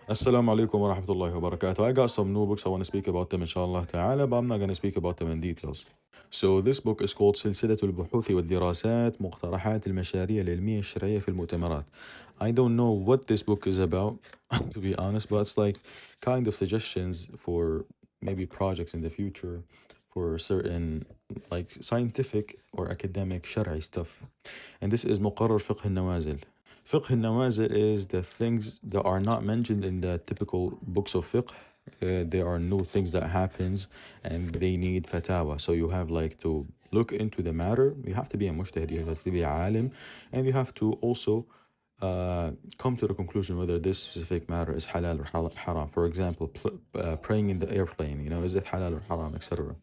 Assalamu alaikum wa rahmatullahi wa barakatuh. I got some new books. I want to speak about them, inshallah ta'ala, but I'm not going to speak about them in details. So this book is called سلسلة البحوث والدراسات مقترحات المشاريع العلمية الشرعية في المؤتمرات. I don't know what this book is about, to be honest, but it's like kind of suggestions for maybe projects in the future for certain like scientific or academic شرعي stuff. And this is مقرر فقه النوازل. Fiqh al-Nawazil is the things that are not mentioned in the typical books of fiqh. There are new things that happens and they need fatawa. So you have like to look into the matter. You have to be a mujtahid, you have to be a alim, and you have to also come to the conclusion whether this specific matter is halal or haram. For example, praying in the airplane, is it halal or haram, etc.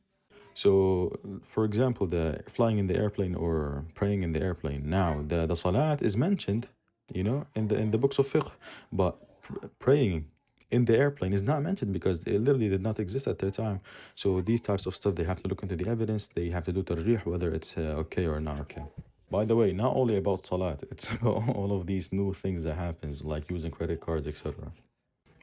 So, for example, the flying in the airplane or praying in the airplane. Now, the salat is mentioned, in the books of fiqh, but praying in the airplane is not mentioned because it literally did not exist at that time. So these types of stuff, they have to look into the evidence. They have to do tarjih whether it's okay or not okay. By the way, not only about salat, it's about all of these new things that happens, like using credit cards, etc.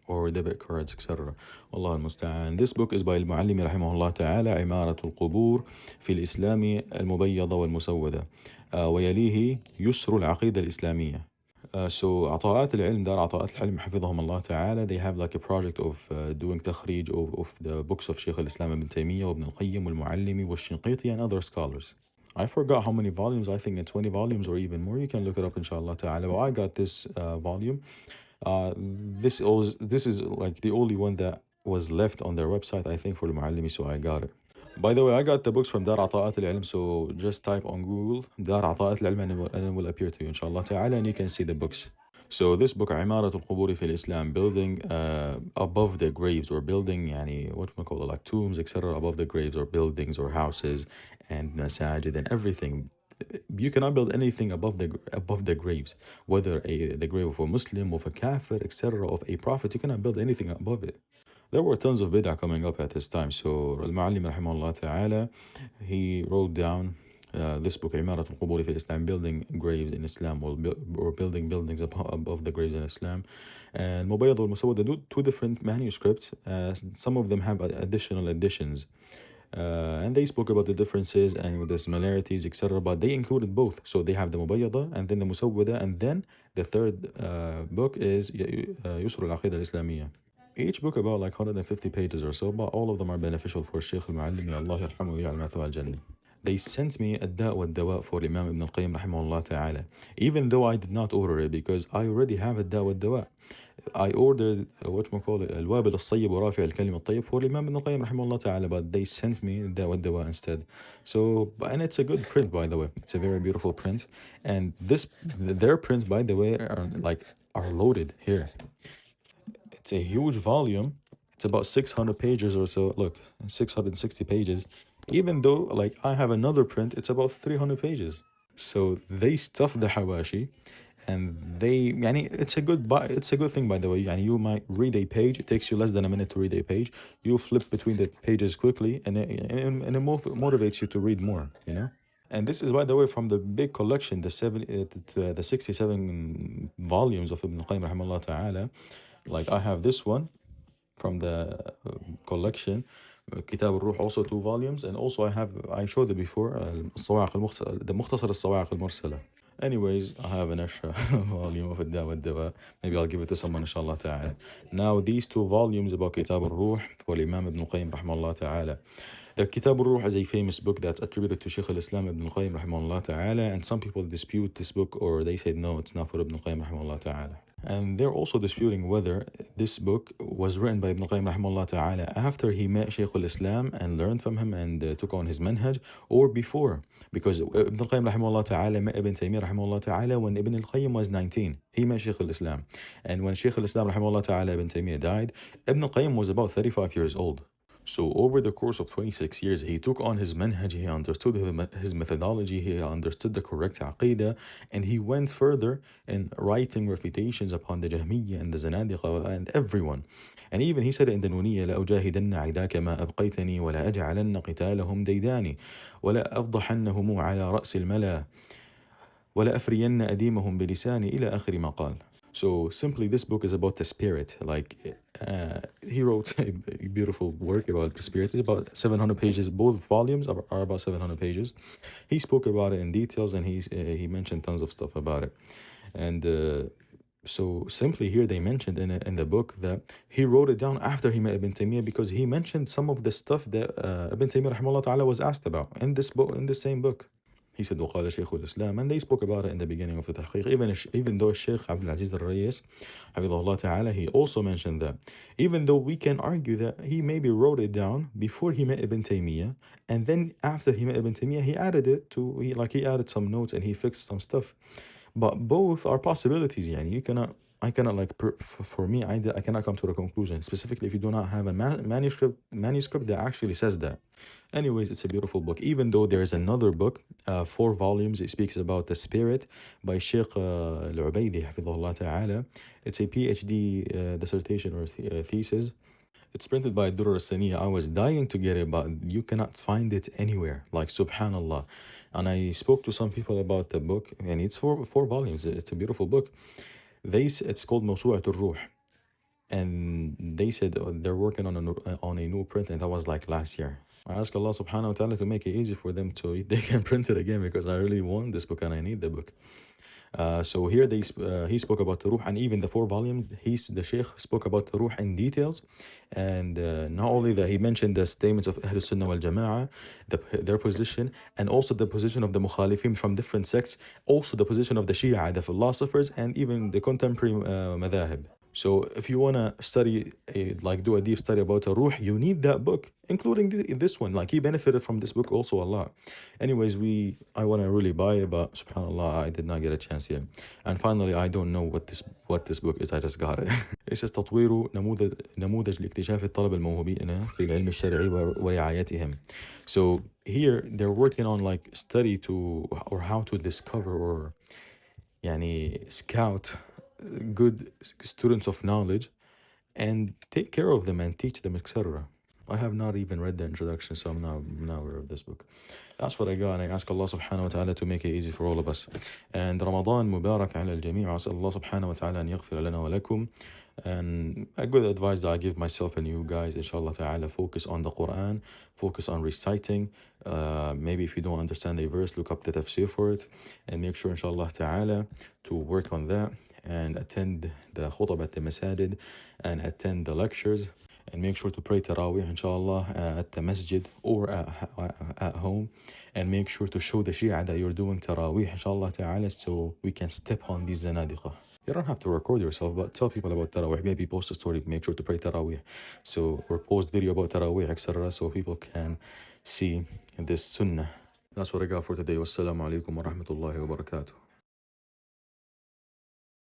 or debit cards, etc. والله المستعان. This book is by المعلم رحمه الله تعالى عمارة القبور في الإسلام المبيضة والمسودة ويليه يسر العقيدة الإسلامية. So عطاءات العلم دار عطاءات العلم حفظهم الله تعالى, they have like a project of doing تخريج of the books of شيخ الإسلام ابن تيمية وابن القيم والمعلمي والشنقيطي and other scholars. I forgot how many volumes. I think it's 20 volumes or even more. You can look it up inshallah ta'ala. But I got this volume. This is like the only one that was left on their website, I think, for the Muallimi, so I got it. By the way, I got the books from Dar Ata'at al-Ilm, so just type on Google Dar Ata'at al-Ilm and it will appear to you, inshallah ta'ala, and you can see the books. So this book, عمارة القبور في الإسلام, building above the graves, or building, يعني, what we call it, like tombs, etc., above the graves, or buildings, or houses, and masajid, and everything. You cannot build anything above the graves, whether the grave of a Muslim, of a kafir, etc., of a prophet. You cannot build anything above it. There were tons of bid'ah coming up at this time. So Al-Ma'allim rahimahullah ta'ala, he wrote down this book, عمارة القبور في الإسلام, building graves in Islam, or building buildings above the graves in Islam. And Mubayyad al-Musawwada, two different manuscripts. Some of them have additional editions. And they spoke about the differences and the similarities, etc. But they included both. So they have the Mubayyada and then the Musawwada, and then the third book is Yusr al-Aqidah al-Islamiyya. Each book about like 150 pages or so, but all of them are beneficial for Shaykh al-Muallimi, Allah yarhamu wa ya'al mathwa al-Jannah. They sent me الداء والدواء for Imam Ibn al-Qayyim rahimahullah ta'ala, even though I did not order it because I already have الداء والدواء. I ordered الوابل الصيب ورافع الكلم الطيب for Imam Ibn al-Qayyim rahimahullah ta'ala, but they sent me الداء والدواء instead. So, and it's a good print, by the way. It's a very beautiful print, and their prints, by the way, are loaded here. It's a huge volume. It's about 600 pages or so. Look, 660 pages. Even though like I have another print, it's about 300 pages. So they stuff the hawashi, and it's a good thing, by the way. You might read a page. It takes you less than a minute to read a page. You flip between the pages quickly, and it motivates you to read more. And this is, by the way, from the big collection, the 67 volumes of Ibn Qayyim rahimahullah ta'ala. Like I have this one from the collection, Kitab al-Ruh, also 2 volumes, and also I showed it before, the Mukhtasar al-Sawa'iq al-Mursala. Anyways, I have an extra volume of الداء والدواء. Maybe I'll give it to someone, inshallah ta'ala. Now, these 2 volumes about Kitab al-Ruh for Imam Ibn al-Qayyim rahimahullah ta'ala. The Kitab al-Ruh is a famous book that's attributed to Shaykh al-Islam Ibn al-Qayyim rahimahullah ta'ala, and some people dispute this book, or they said no, it's not for Ibn al-Qayyim rahimahullah ta'ala. And they're also disputing whether this book was written by Ibn al-Qayyim rahimahullah ta'ala after he met Shaykh al-Islam and learned from him and took on his manhaj, or before. Because Ibn al-Qayyim rahimahullah ta'ala met Ibn Taymiyyah rahimahullah ta'ala when Ibn al-Qayyim was 19. He met Shaykh al-Islam. And when Shaykh al-Islam rahimahullah ta'ala Ibn Taymiyyah died, Ibn al-Qayyim was about 35 years old. So over the course of 26 years, he took on his manhaj, he understood his methodology, he understood the correct aqidah, and he went further in writing refutations upon the Jahmiyyah and the Zanadiqa and everyone. And even he said in the Nuniyya, لَأُجَاهِدَنَّ عِدَاكَ مَا أَبْقَيْتَنِي وَلَا أَجْعَلَنَّ قِتَالَهُمْ دَيْدَانِ وَلَا أَفْضَحَنَّهُمْ عَلَى رَأْسِ الْمَلَا وَلَا أَفْرِيَنَّ أَدِيمَهُمْ بِلِسَانِ إلى آخر ما قال. So simply, this book is about the spirit. Like he wrote a beautiful work about the spirit. It's about 700 pages. Both volumes are about 700 pages. He spoke about it in details, and he mentioned tons of stuff about it. And so simply here they mentioned in the book that he wrote it down after he met Ibn Taymiyyah, because he mentioned some of the stuff that Ibn Taymiyyah rahimahullah ta'ala was asked about in this book, in the same book. He said, وقال شيخ الإسلام, and they spoke about it in the beginning of the Tahqiq. Even though Sheikh Abdul Aziz al-Rayis, Hafidhahullah ta'ala, he also mentioned that. Even though we can argue that he maybe wrote it down before he met Ibn Taymiyyah, and then after he met Ibn Taymiyyah, he added it to, he added some notes and he fixed some stuff. But both are possibilities. يعني I cannot like for me I cannot come to a conclusion, specifically if you do not have a manuscript that actually says that. Anyways, it's a beautiful book. Even though there is another book, 4 volumes, it speaks about the spirit by Sheikh Al-Ubaydi Hafidhullah Ta'ala. It's a PhD dissertation or thesis. It's printed by Durr al-Saniya. I was dying to get it, but you cannot find it anywhere. Like, subhanallah. And I spoke to some people about the book, and it's four volumes. It's a beautiful book. It's called Mawsu'at al-Ruh. And they said they're working on a new print, and that was like last year. I ask Allah subhanahu wa ta'ala to make it easy for them to, they can print it again, because I really want this book and I need the book. So here he spoke about the Ruh, and even the 4 volumes, the Sheikh spoke about the Ruh in details. And not only that, he mentioned the statements of Ahlul Sunnah wal Jama'ah, their position, and also the position of the Mukhalifin from different sects, also the position of the Shia, the philosophers, and even the contemporary madhahib. So if you want to study, do a deep study about Ruh, you need that book, including this one. Like, he benefited from this book also a lot. Anyways, I want to really buy it, but subhanAllah, I did not get a chance yet. And finally, I don't know what this book is. I just got it. It says تطوير نموذج لاكتشاف الطلبة الموهوبين في العلم الشرعي ورعايتهم. So here they're working on like study to, or how to discover or يعني scout good students of knowledge and take care of them and teach them, etc. I have not even read the introduction, so I'm not aware of this book. That's what I got, and I ask Allah subhanahu wa ta'ala to make it easy for all of us. And Ramadan Mubarak ala al-jami'. أسأل الله سبحانه وتعالى أن يغفر لنا ولكم. And a good advice that I give myself and you guys, inshallah ta'ala, focus on the Quran, focus on reciting. Maybe if you don't understand a verse, look up the tafsir for it, and make sure, inshallah ta'ala, to work on that and attend the khutab at the masajid and attend the lectures, and make sure to pray Taraweeh, inshallah, at the masjid or at home, and make sure to show the Shia that you're doing Taraweeh, inshallah ta'ala, so we can step on these zanadiqa. You don't have to record yourself, but tell people about Taraweeh. Maybe post a story, make sure to pray Taraweeh. So, or post video about Taraweeh, etc., so people can see this sunnah. That's what I got for today. Wassalamu alaikum wa rahmatullahi wa barakatuh.